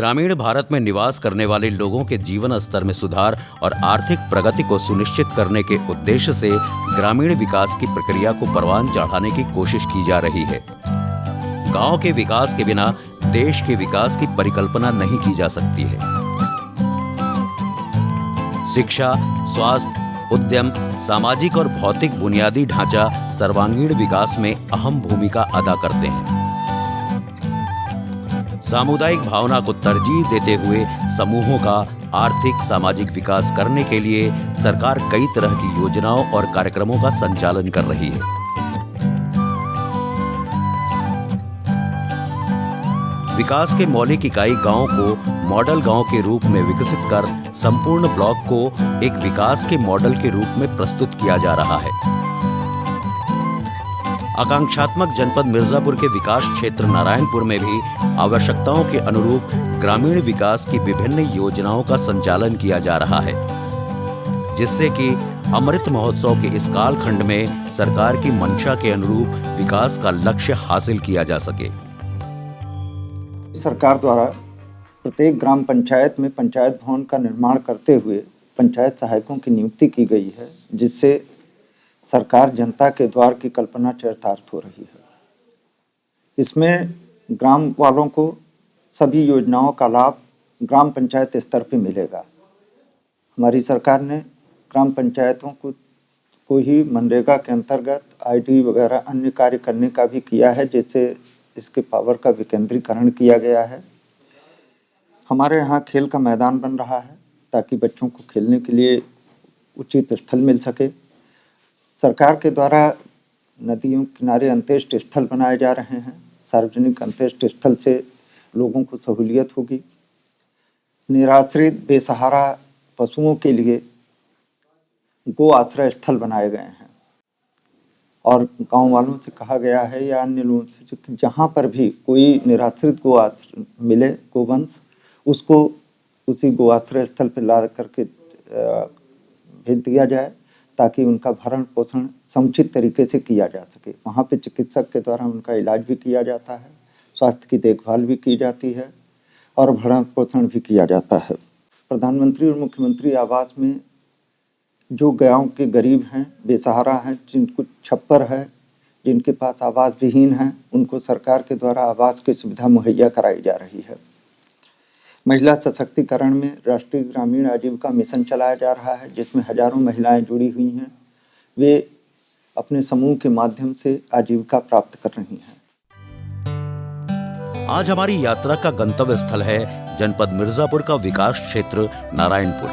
ग्रामीण भारत में निवास करने वाले लोगों के जीवन स्तर में सुधार और आर्थिक प्रगति को सुनिश्चित करने के उद्देश्य से ग्रामीण विकास की प्रक्रिया को परवान चढ़ाने की कोशिश की जा रही है। गांव के विकास के बिना देश के विकास की परिकल्पना नहीं की जा सकती है। शिक्षा, स्वास्थ्य, उद्यम, सामाजिक और भौतिक बुनियादी ढांचा सर्वांगीण विकास में अहम भूमिका अदा करते हैं। सामुदायिक भावना को तरजीह देते हुए समूहों का आर्थिक सामाजिक विकास करने के लिए सरकार कई तरह की योजनाओं और कार्यक्रमों का संचालन कर रही है। विकास के मौलिक इकाई गांव को मॉडल गांव के रूप में विकसित कर संपूर्ण ब्लॉक को एक विकास के मॉडल के रूप में प्रस्तुत किया जा रहा है। आकांक्षात्मक जनपद मिर्जापुर के विकास क्षेत्र नारायणपुर में भी आवश्यकताओं के अनुरूप ग्रामीण विकास की विभिन्न योजनाओं का संचालन किया जा रहा है, जिससे कि अमृत महोत्सव के इस कालखंड में सरकार की मंशा के अनुरूप विकास का लक्ष्य हासिल किया जा सके। सरकार द्वारा प्रत्येक ग्राम पंचायत में पंचायत भवन का निर्माण करते हुए पंचायत सहायकों की नियुक्ति की गई है, जिससे सरकार जनता के द्वार की कल्पना चरितार्थ हो रही है। इसमें ग्राम वालों को सभी योजनाओं का लाभ ग्राम पंचायत स्तर पर मिलेगा। हमारी सरकार ने ग्राम पंचायतों को ही मनरेगा के अंतर्गत आईटी वगैरह अन्य कार्य करने का भी किया है, जिससे इसके पावर का विकेंद्रीकरण किया गया है। हमारे यहाँ खेल का मैदान बन रहा है ताकि बच्चों को खेलने के लिए उचित स्थल मिल सके। सरकार के द्वारा नदियों के किनारे अंत्येष्टि स्थल बनाए जा रहे हैं। सार्वजनिक अंत्येष्टि स्थल से लोगों को सहूलियत होगी। निराश्रित बेसहारा पशुओं के लिए गो आश्रय स्थल बनाए गए हैं और गांव वालों से कहा गया है या अन्य लोगों से कि जहां पर भी कोई निराश्रित गो आश्रय मिले, गोवंश, उसको उसी गो आश्रय स्थल पर ला करके भेज दिया जाए ताकि उनका भरण पोषण समुचित तरीके से किया जा सके। वहाँ पे चिकित्सक के द्वारा उनका इलाज भी किया जाता है, स्वास्थ्य की देखभाल भी की जाती है और भरण पोषण भी किया जाता है। प्रधानमंत्री और मुख्यमंत्री आवास में जो गांव के गरीब हैं, बेसहारा हैं, जिनको छप्पर है, जिनके पास आवास विहीन हैं, उनको सरकार के द्वारा आवास की सुविधा मुहैया कराई जा रही है। महिला सशक्तिकरण में राष्ट्रीय ग्रामीण आजीविका मिशन चलाया जा रहा है, जिसमें हजारों महिलाएं जुड़ी हुई हैं। वे अपने समूह के माध्यम से आजीविका प्राप्त कर रही हैं। आज हमारी यात्रा का गंतव्य स्थल है जनपद मिर्जापुर का विकास क्षेत्र नारायणपुर।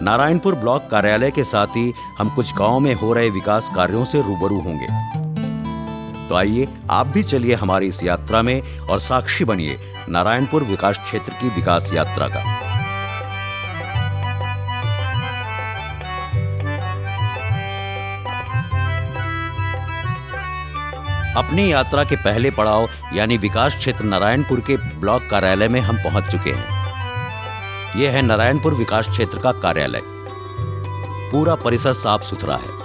नारायणपुर ब्लॉक कार्यालय के साथ ही हम कुछ गांवों में हो रहे विकास कार्यों से रूबरू होंगे। तो आइए आप भी चलिए हमारी इस यात्रा में और साक्षी बनिए नारायणपुर विकास क्षेत्र की विकास यात्रा का। अपनी यात्रा के पहले पड़ाव यानी विकास क्षेत्र नारायणपुर के ब्लॉक कार्यालय में हम पहुंच चुके हैं। यह है नारायणपुर विकास क्षेत्र का कार्यालय। पूरा परिसर साफ सुथरा है।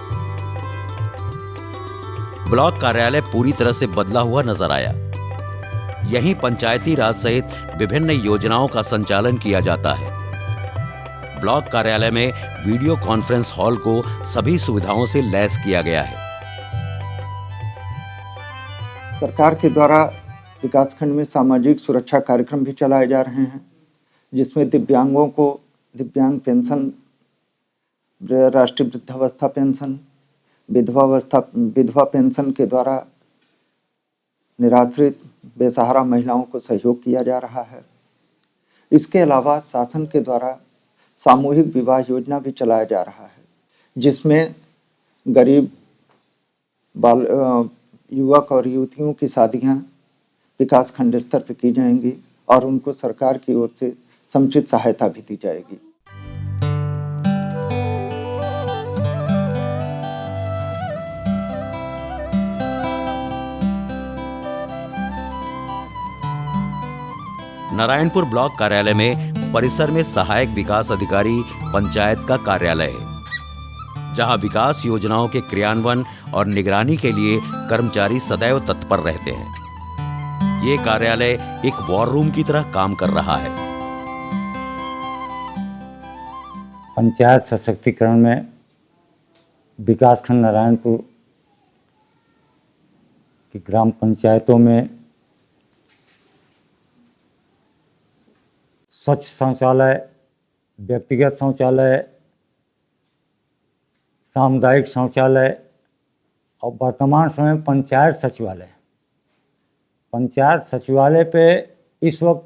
ब्लॉक कार्यालय पूरी तरह से बदला हुआ नजर आया। यहीं पंचायती राज सहित विभिन्न योजनाओं का संचालन किया जाता है। ब्लॉक कार्यालय में वीडियो कॉन्फ्रेंस हॉल को सभी सुविधाओं से लैस किया गया है। सरकार के द्वारा विकासखंड में सामाजिक सुरक्षा कार्यक्रम भी चलाए जा रहे हैं, जिसमें दिव्यांगों को दिव्यांग पेंशन, राष्ट्रीय वृद्धावस्था पेंशन, विधवा पेंशन के द्वारा निराश्रित बेसहारा महिलाओं को सहयोग किया जा रहा है। इसके अलावा शासन के द्वारा सामूहिक विवाह योजना भी चलाया जा रहा है, जिसमें गरीब युवक और युवतियों की शादियां विकासखंड स्तर पर की जाएंगी और उनको सरकार की ओर से समुचित सहायता भी दी जाएगी। नारायणपुर ब्लॉक कार्यालय में परिसर में सहायक विकास अधिकारी पंचायत का कार्यालय है, जहां विकास योजनाओं के क्रियान्वयन और निगरानी के लिए कर्मचारी सदैव तत्पर रहते हैं। ये कार्यालय एक वॉर रूम की तरह काम कर रहा है। पंचायत सशक्तिकरण में विकासखंड नारायणपुर की ग्राम पंचायतों में स्वच्छ शौचालय, व्यक्तिगत शौचालय, सामुदायिक शौचालय और वर्तमान समय में पंचायत सचिवालय पे इस वक्त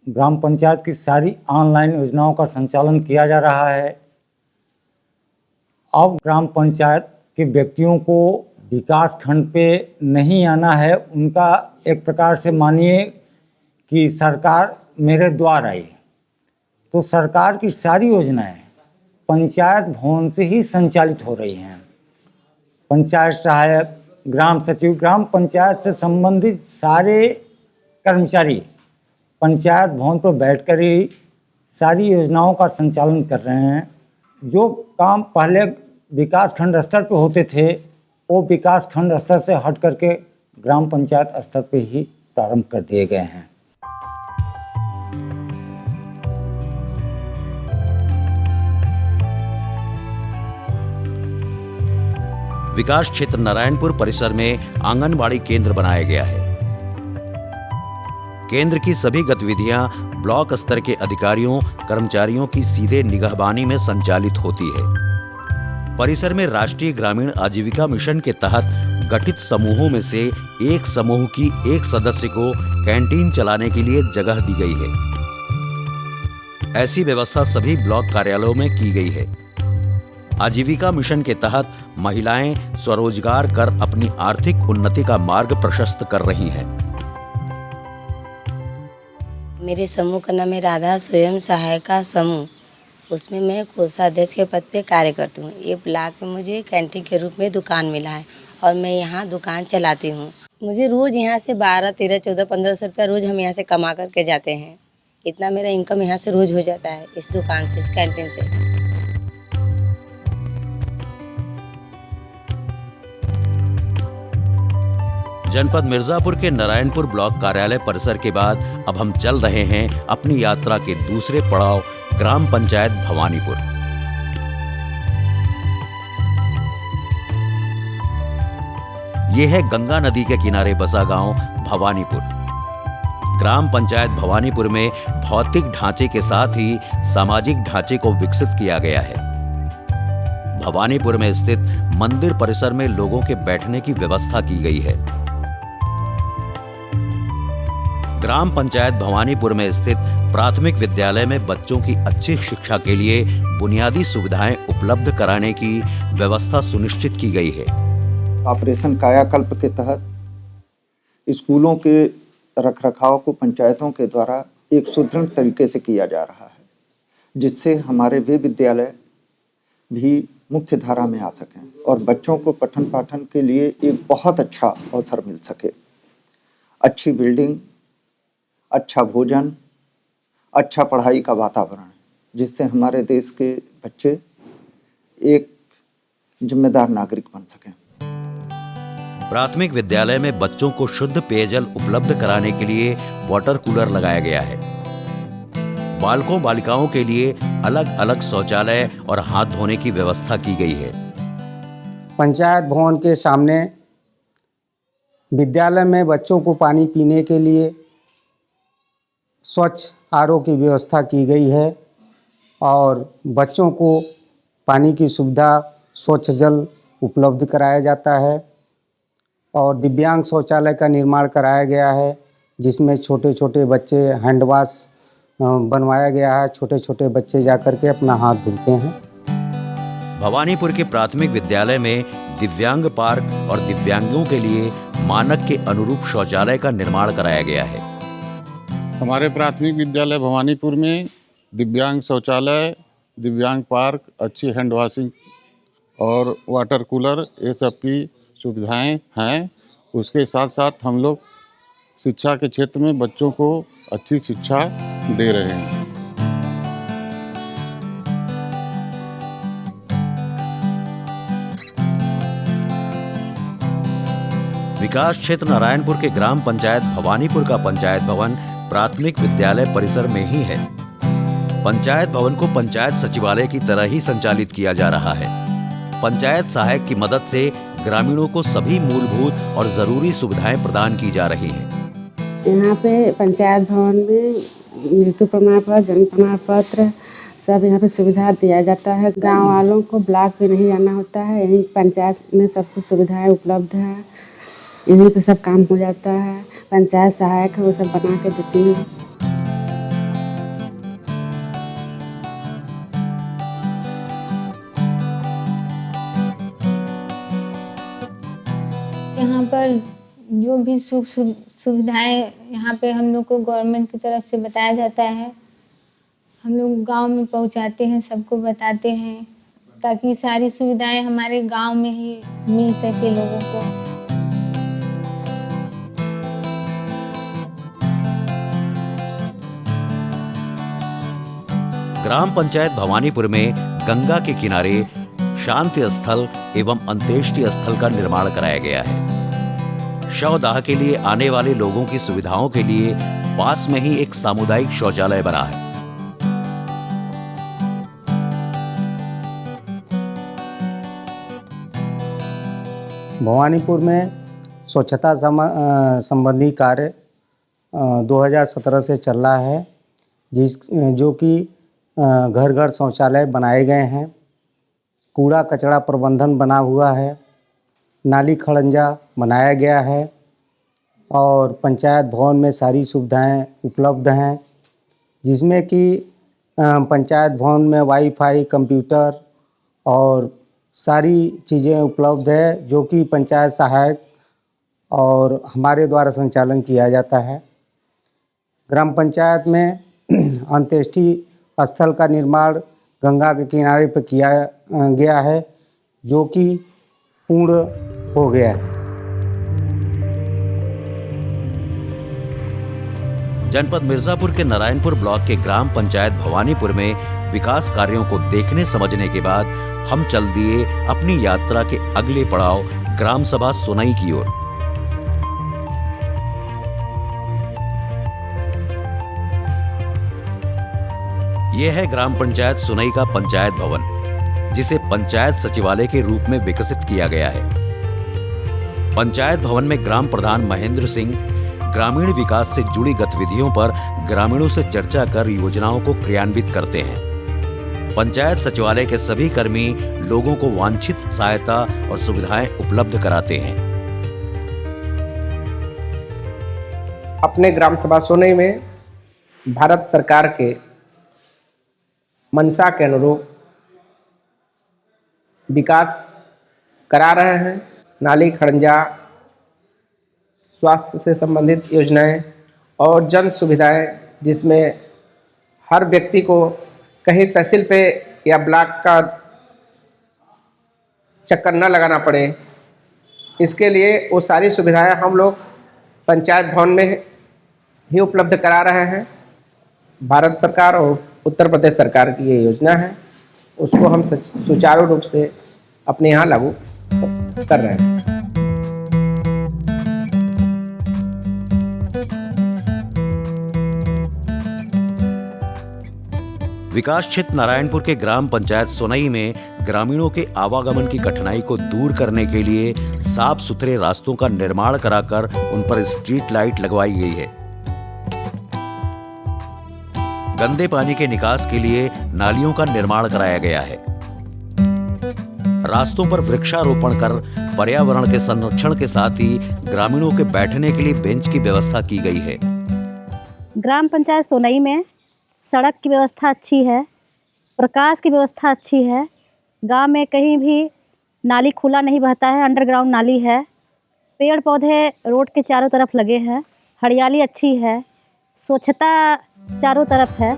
ग्राम पंचायत की सारी ऑनलाइन योजनाओं का संचालन किया जा रहा है। अब ग्राम पंचायत के व्यक्तियों को विकास खंड पे नहीं आना है, उनका एक प्रकार से मानिए कि सरकार मेरे द्वार आई, तो सरकार की सारी योजनाएं पंचायत भवन से ही संचालित हो रही हैं। पंचायत सहायक, ग्राम सचिव, ग्राम पंचायत से संबंधित सारे कर्मचारी पंचायत भवन पर बैठकर ही सारी योजनाओं का संचालन कर रहे हैं। जो काम पहले विकास खंड स्तर पर होते थे वो विकास खंड स्तर से हट करके ग्राम पंचायत स्तर पर ही प्रारंभ कर दिए गए हैं। विकास क्षेत्र नारायणपुर परिसर में आंगनबाड़ी केंद्र बनाया गया है। केंद्र की सभी गतिविधियां ब्लॉक स्तर के अधिकारियों, कर्मचारियों की सीधे निगहबानी में संचालित होती है। परिसर में राष्ट्रीय ग्रामीण आजीविका मिशन के तहत गठित समूहों में से एक समूह की एक सदस्य को कैंटीन चलाने के लिए जगह दी गई है। ऐसी व्यवस्था सभी ब्लॉक कार्यालयों में की गई है। आजीविका मिशन के तहत महिलाएं स्वरोजगार कर अपनी आर्थिक उन्नति का मार्ग प्रशस्त कर रही हैं। मेरे समूह का नाम है राधा स्वयं सहायता समूह। उसमें मैं कोषाध्यक्ष के पद पे कार्य करती हूँ। ये ब्लॉक में मुझे कैंटीन के रूप में दुकान मिला है और मैं यहाँ दुकान चलाती हूँ। मुझे रोज़ यहाँ से 12, 13, 14, 1500 रुपया रोज़ हम यहाँ से कमा करके जाते हैं। इतना मेरा इनकम यहाँ से रोज़ हो जाता है इस दुकान से, इस कैंटीन से। जनपद मिर्जापुर के नारायणपुर ब्लॉक कार्यालय परिसर के बाद अब हम चल रहे हैं अपनी यात्रा के दूसरे पड़ाव ग्राम पंचायत भवानीपुर। यह है गंगा नदी के किनारे बसा गांव भवानीपुर। ग्राम पंचायत भवानीपुर में भौतिक ढांचे के साथ ही सामाजिक ढांचे को विकसित किया गया है। भवानीपुर में स्थित मंदिर परिसर में लोगों के बैठने की व्यवस्था की गई है। ग्राम पंचायत भवानीपुर में स्थित प्राथमिक विद्यालय में बच्चों की अच्छी शिक्षा के लिए बुनियादी सुविधाएं उपलब्ध कराने की व्यवस्था सुनिश्चित की गई है। ऑपरेशन कायाकल्प के तहत स्कूलों के रखरखाव को पंचायतों के द्वारा एक सुदृढ़ तरीके से किया जा रहा है, जिससे हमारे वे विद्यालय भी मुख्य धारा में आ सकें और बच्चों को पठन पाठन के लिए एक बहुत अच्छा अवसर मिल सके। अच्छी बिल्डिंग, अच्छा भोजन, अच्छा पढ़ाई का वातावरण, जिससे हमारे देश के बच्चे एक जिम्मेदार नागरिक बन सकें। प्राथमिक विद्यालय में बच्चों को शुद्ध पेयजल उपलब्ध कराने के लिए वाटर कूलर लगाया गया है। बालकों बालिकाओं के लिए अलग अलग शौचालय और हाथ धोने की व्यवस्था की गई है। पंचायत भवन के सामने विद्यालय में बच्चों को पानी पीने के लिए स्वच्छ आरओ की व्यवस्था की गई है और बच्चों को पानी की सुविधा, स्वच्छ जल उपलब्ध कराया जाता है और दिव्यांग शौचालय का निर्माण कराया गया है, जिसमें छोटे छोटे बच्चे हैंड वॉश बनवाया गया है। छोटे छोटे बच्चे जाकर के अपना हाथ धुलते हैं। भवानीपुर के प्राथमिक विद्यालय में दिव्यांग पार्क और दिव्यांगों के लिए मानक के अनुरूप शौचालय का निर्माण कराया गया है। हमारे प्राथमिक विद्यालय भवानीपुर में दिव्यांग शौचालय, दिव्यांग पार्क, अच्छी हैंड वॉशिंग और वाटर कूलर, ये सब की सुविधाएं हैं। उसके साथ साथ हम लोग शिक्षा के क्षेत्र में बच्चों को अच्छी शिक्षा दे रहे हैं। विकास क्षेत्र नारायणपुर के ग्राम पंचायत भवानीपुर का पंचायत भवन प्राथमिक विद्यालय परिसर में ही है। पंचायत भवन को पंचायत सचिवालय की तरह ही संचालित किया जा रहा है। पंचायत सहायक की मदद से ग्रामीणों को सभी मूलभूत और जरूरी सुविधाएं प्रदान की जा रही हैं। यहाँ पे पंचायत भवन में मृत्यु प्रमाण पत्र, जन्म प्रमाण पत्र सब यहाँ पे सुविधा दिया जाता है। गांव वालों को ब्लॉक पे नहीं जाना होता है, यहीं पंचायत में सब कुछ सुविधाएं उपलब्ध है, यहीं पे सब काम हो जाता है। पंचायत सहायक है वो सब बना के देती हूँ। यहाँ पर जो भी सुख सुविधाएं यहाँ पे हम लोग को गवर्नमेंट की तरफ से बताया जाता है, हम लोग गांव में पहुँचाते हैं, सबको बताते हैं ताकि सारी सुविधाएं हमारे गांव में ही मिल सके लोगों को। ग्राम पंचायत भवानीपुर में गंगा के किनारे शांति स्थल एवं अंत्येष्टि स्थल का निर्माण कराया गया है। शवदाह के लिए आने वाले लोगों की सुविधाओं के लिए पास में ही एक सामुदायिक शौचालय बना है। भवानीपुर में स्वच्छता संबंधी कार्य 2017 से चल रहा है, जो कि घर घर शौचालय बनाए गए हैं, कूड़ा कचरा प्रबंधन बना हुआ है, नाली खड़ंजा बनाया गया है और पंचायत भवन में सारी सुविधाएं उपलब्ध हैं, जिसमें कि पंचायत भवन में वाईफाई, कंप्यूटर और सारी चीज़ें उपलब्ध है, जो कि पंचायत सहायक और हमारे द्वारा संचालन किया जाता है। ग्राम पंचायत में अंत्येष्टि स्थल का निर्माण गंगा के किनारे पर किया गया है, जो कि पूर्ण हो गया है। जनपद मिर्जापुर के नारायणपुर ब्लॉक के ग्राम पंचायत भवानीपुर में विकास कार्यों को देखने समझने के बाद हम चल दिए अपनी यात्रा के अगले पड़ाव ग्राम सभा सोनई की ओर। यह है ग्राम पंचायत सोनई का पंचायत भवन, जिसे पंचायत सचिवालय के रूप में विकसित किया गया है। पंचायत भवन में ग्राम प्रधान महेंद्र सिंह ग्रामीण विकास से जुड़ी गतिविधियों पर ग्रामीणों से चर्चा कर योजनाओं को क्रियान्वित करते हैं। पंचायत सचिवालय के सभी कर्मी लोगों को वांछित सहायता और सुविधाएं उपलब्ध कराते हैं। अपने ग्राम सभा सोनई में भारत सरकार के मंशा के अनुरूप विकास करा रहे हैं। नाली खड़ंजा, स्वास्थ्य से संबंधित योजनाएं और जन सुविधाएं, जिसमें हर व्यक्ति को कहीं तहसील पे या ब्लॉक का चक्कर न लगाना पड़े, इसके लिए वो सारी सुविधाएं हम लोग पंचायत भवन में ही उपलब्ध करा रहे हैं। भारत सरकार और उत्तर प्रदेश सरकार की ये योजना है, उसको हम सुचारू रूप से अपने यहाँ लागू कर रहे हैं। विकास क्षेत्र नारायणपुर के ग्राम पंचायत सोनई में ग्रामीणों के आवागमन की कठिनाई को दूर करने के लिए साफ सुथरे रास्तों का निर्माण कराकर उन पर स्ट्रीट लाइट लगवाई गई है। गंदे पानी के निकास के लिए नालियों का निर्माण कराया गया है। रास्तों पर वृक्षारोपण कर पर्यावरण के संरक्षण के साथ ही ग्रामीणों के बैठने के लिए बेंच की व्यवस्था की गई है। ग्राम पंचायत सोनई में सड़क की व्यवस्था अच्छी है, प्रकाश की व्यवस्था अच्छी है। गांव में कहीं भी नाली खुला नहीं बहता है, अंडरग्राउंड नाली है। पेड़ पौधे रोड के चारों तरफ लगे हैं, हरियाली अच्छी है, स्वच्छता चारों तरफ है।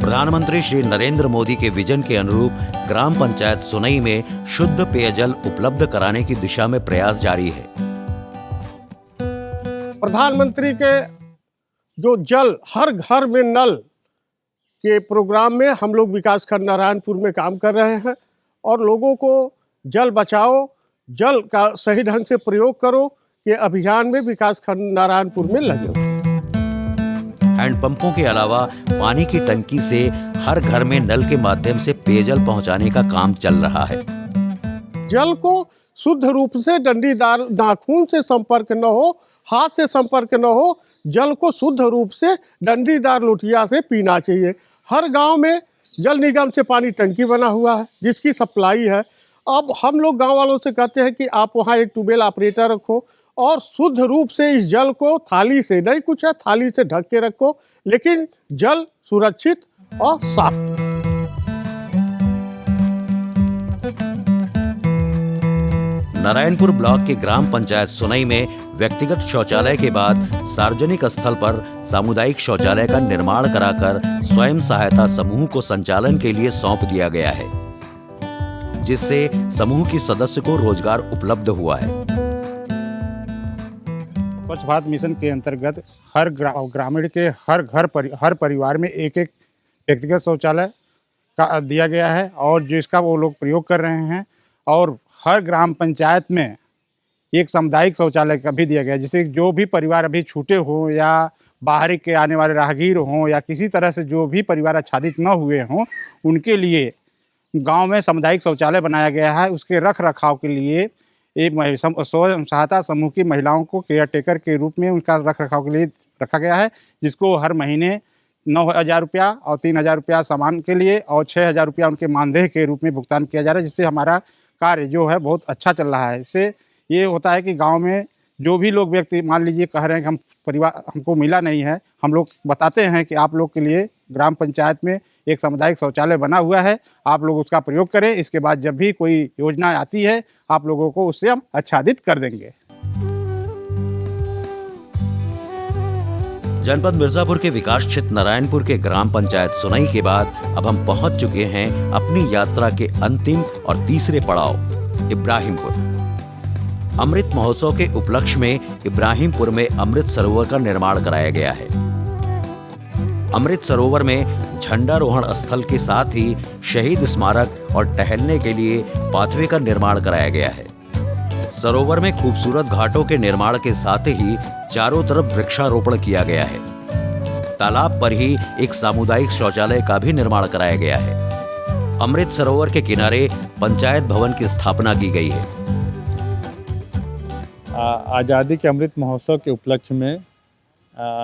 प्रधानमंत्री श्री नरेंद्र मोदी के विजन के अनुरूप ग्राम पंचायत सोनई में शुद्ध पेयजल उपलब्ध कराने की दिशा में प्रयास जारी है। प्रधानमंत्री के जो जल हर घर में नल के प्रोग्राम में हम लोग विकासखंड नारायणपुर में काम कर रहे हैं और लोगों को जल बचाओ, जल का सही ढंग से प्रयोग करो के अभियान में विकासखंड नारायणपुर में लगे। हैंडपंपों के अलावा पानी की टंकी से हर घर में नल के माध्यम से पेयजल पहुंचाने का काम चल रहा है। जल को शुद्ध रूप से डंडीदार नाखून से संपर्क न हो, हाथ से संपर्क न हो, जल को शुद्ध रूप से डंडीदार लोटिया से पीना चाहिए। हर गांव में जल निगम से पानी टंकी बना हुआ है जिसकी सप्लाई है। अब हम लोग गांव वालों से कहते हैं कि आप वहां एक ट्यूबवेल ऑपरेटर रखो और शुद्ध रूप से इस जल को थाली से नहीं, कुछ है थाली से ढक के रखो, लेकिन जल सुरक्षित और साफ। नारायणपुर ब्लॉक के ग्राम पंचायत सुनई में व्यक्तिगत शौचालय के बाद सार्वजनिक स्थल पर सामुदायिक शौचालय का निर्माण कराकर स्वयं सहायता समूह को संचालन के लिए सौंप दिया गया है, जिससे समूह की सदस्य को रोजगार उपलब्ध हुआ है। स्वच्छ भारत मिशन के अंतर्गत हर ग्रामीण के हर परिवार में एक एक व्यक्तिगत शौचालय का दिया गया है और जिसका वो लोग प्रयोग कर रहे हैं और हर ग्राम पंचायत में एक सामुदायिक शौचालय का भी दिया गया है, जिससे जो भी परिवार अभी छूटे हों या बाहर के आने वाले राहगीर हों या किसी तरह से जो भी परिवार आच्छादित न हुए हों, उनके लिए गांव में सामुदायिक शौचालय बनाया गया है। उसके रख रखाव के लिए एक स्वयं सहायता समूह की महिलाओं को केयर टेकर के रूप में उनका रख रखाव के लिए रखा गया है, जिसको हर महीने 9,000 रुपया और 3,000 रुपया सामान के लिए और 6,000 रुपया उनके मानदेय के रूप में भुगतान किया जा रहा है, जिससे हमारा कार्य जो है बहुत अच्छा चल रहा है। इससे ये होता है कि गांव में जो भी लोग व्यक्ति मान लीजिए कह रहे हैं कि हम परिवार हमको मिला नहीं है, हम लोग बताते हैं कि आप लोग के लिए ग्राम पंचायत में एक सामुदायिक शौचालय बना हुआ है, आप लोग उसका प्रयोग करें। इसके बाद जब भी कोई योजना आती है आप लोगों को उससे हम आच्छादित कर देंगे। जनपद मिर्जापुर के विकास क्षेत्र नारायणपुर के ग्राम पंचायत सुनई के बाद अब हम पहुंच चुके हैं अपनी यात्रा के अंतिम और तीसरे पड़ाव इब्राहिमपुर। अमृत महोत्सव के उपलक्ष्य में इब्राहिमपुर में अमृत सरोवर का निर्माण कराया गया है। अमृत सरोवर में झंडारोहण स्थल के साथ ही शहीद स्मारक और टहलने के लिए पाथवे का निर्माण कराया गया है। सरोवर में खूबसूरत घाटों के निर्माण के साथ ही चारों तरफ वृक्षारोपण किया गया है। तालाब पर ही एक सामुदायिक शौचालय का भी निर्माण कराया गया है। अमृत सरोवर के किनारे पंचायत भवन की स्थापना की गई है। आज़ादी के अमृत महोत्सव के उपलक्ष्य में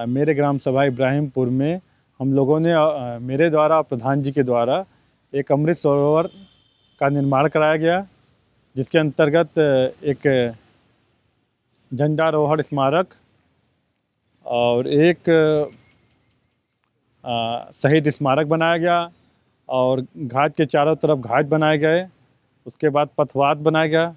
मेरे ग्राम सभा इब्राहिमपुर में हम लोगों ने मेरे द्वारा प्रधान जी के द्वारा एक अमृत सरोवर का निर्माण कराया गया, जिसके अंतर्गत एक झंडारोहण स्मारक और एक शहीद स्मारक बनाया गया और घाट के चारों तरफ घाट बनाए गए। उसके बाद पथवाद बनाया गया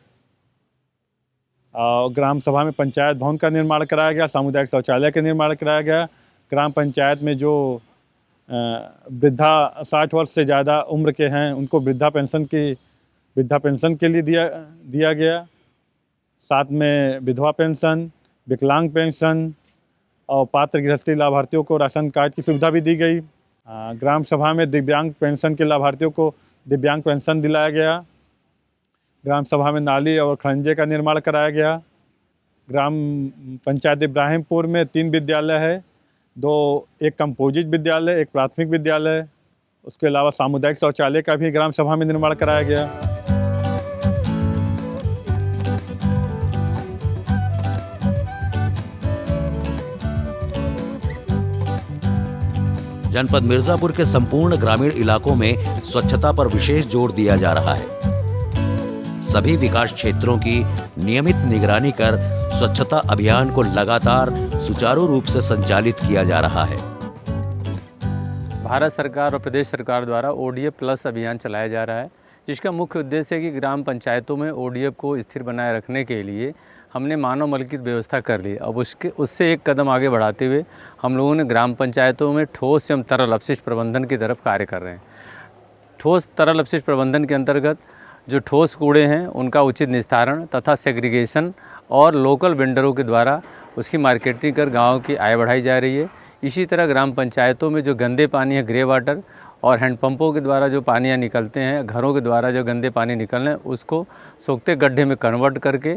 और ग्राम सभा में पंचायत भवन का निर्माण कराया गया, सामुदायिक शौचालय का निर्माण कराया गया। ग्राम पंचायत में जो वृद्धा 60 वर्ष से ज़्यादा उम्र के हैं उनको वृद्धा पेंशन के लिए दिया गया। साथ में विधवा पेंशन, विकलांग पेंशन और पात्र गृहस्थी लाभार्थियों को राशन कार्ड की सुविधा भी दी गई। ग्राम सभा में दिव्यांग पेंशन के लाभार्थियों को दिव्यांग पेंशन दिलाया गया। ग्राम सभा में नाली और खंजे का निर्माण कराया गया। ग्राम पंचायत इब्राहिमपुर में 3 विद्यालय है, एक कंपोजिट विद्यालय, एक प्राथमिक विद्यालय, उसके अलावा सामुदायिक शौचालय का भी ग्राम सभा में निर्माण कराया गया। जनपद मिर्जापुर के संपूर्ण ग्रामीण इलाकों में स्वच्छता पर विशेष जोर दिया जा रहा है। सभी विकास क्षेत्रों की नियमित निगरानी कर स्वच्छता अभियान को लगातार सुचारू रूप से संचालित किया जा रहा है। भारत सरकार और प्रदेश सरकार द्वारा ODF प्लस अभियान चलाया जा रहा है, जिसका मुख्य उद्देश्य है कि ग्राम पंचायतों में ODF को स्थिर बनाए रखने के लिए हमने मानव मलकियत व्यवस्था कर ली। अब उससे एक कदम आगे बढ़ाते हुए हम लोगों ने ग्राम पंचायतों में ठोस एवं तरल अपशिष्ट प्रबंधन की तरफ कार्य कर रहे हैं। ठोस तरल अपशिष्ट प्रबंधन के अंतर्गत जो ठोस कूड़े हैं उनका उचित निस्तारण तथा सेग्रीगेशन और लोकल वेंडरों के द्वारा उसकी मार्केटिंग कर गाँव की आय बढ़ाई जा रही है। इसी तरह ग्राम पंचायतों में जो गंदे पानी है, ग्रे वाटर, और हैंडपंपों के द्वारा जो पानियाँ निकलते हैं, घरों के द्वारा जो गंदे पानी निकल रहे हैं, उसको सोखते गड्ढे में कन्वर्ट करके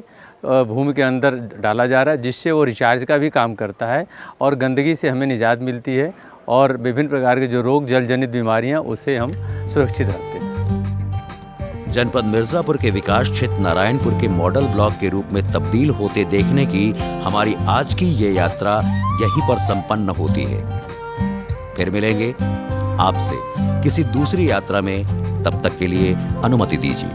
भूमि के अंदर डाला जा रहा है, जिससे वो रिचार्ज का भी काम करता है और गंदगी से हमें निजात मिलती है और विभिन्न प्रकार के जो रोग, जल जनित बीमारियाँ, उससे हम सुरक्षित रहते हैं। जनपद मिर्जापुर के विकास क्षेत्र नारायणपुर के मॉडल ब्लॉक के रूप में तब्दील होते देखने की हमारी आज की ये यात्रा यहीं पर संपन्न होती है। फिर मिलेंगे आपसे किसी दूसरी यात्रा में, तब तक के लिए अनुमति दीजिए।